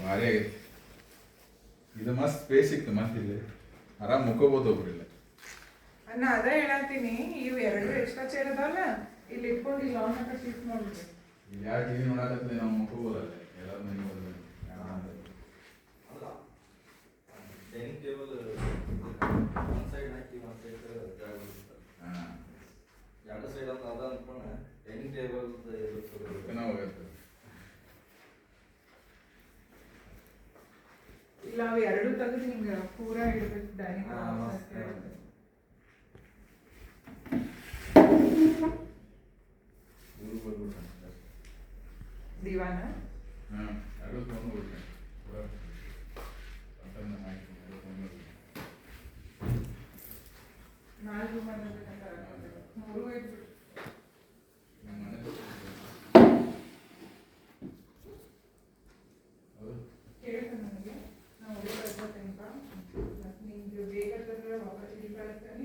ಭಾರಿ ಆಗೈತಿ. ಇದು ಮಸ್ತ್ ಸ್ಪೇಸ್ ಇತ್ತು, ಮಸ್ತ್ ಇಲ್ಲಿ ಆರಾಮ್ ಮುಕ್ಕೋಬೋದು ಒಬ್ರಿಲ್ಲ. ನಾ ಅದೇ ಹೇಳತ್ತೀನಿ, ಇವು ಎರಡು ಎಕ್ಸ್ಟ್ರಾ ಚೇರ್ ಅದಾವಲ್ಲ, ಇಲ್ಲಿ ಇಟ್ಕೊಂಡು ಇಲ್ಲಿ ಲಾನ್ ಹಾಕಿ ಶಿಫ್ಟ್ ಮಾಡ್ಬಿಡ್ರಿ. ಇಲ್ಲಿ ಯಾರು ಟಿವಿ ನೋಡಕತ್ತೆ ನಾವು ಮುಕ್ಕೋಬೋದಲ್ಲ, ಎಲ್ಲ ಮನೆ ಹೋದ್ರೆ ಡೈನಿಂಗ್ ಟೇಬಲ್ ಒಂದು ಸೈಡ್ ಹಾಕಿ ಒಂದು ಸೈಡ್ ಜಾಗ ಎರಡು ಸೈಡ್ ಅಂತ ಅದ ಅನ್ಕೊಂಡ ಡೈನಿಂಗ್ ಟೇಬಲ್ ಚೆನ್ನಾಗೋಗುತ್ತೆ. ಇಲ್ಲ ಅವು ಎರಡು ತೆಗೆದು ಹಿಂಗೆ ಪೂರಾ ಇಡ್ಬೇಕು ಡೈನಿಂಗ್ ದಿವಾನ. ಹಾಂ, ಎರಡು ತೊಗೊಂಡು ನಾಲ್ಕು ಮನೆ ಮೂರು ಇಟ್ಬಿಟ್ಟು ಕೇಳ್ತಾನೆ ನನಗೆ. ನಾವು ಹುಡುಗ ನಿಮ್ಗೆ ಬೇಕಾದ್ರೆ ವಾಪಸ್ ಇಲ್ಲಿ ಕಳಿಸ್ತಾನೆ.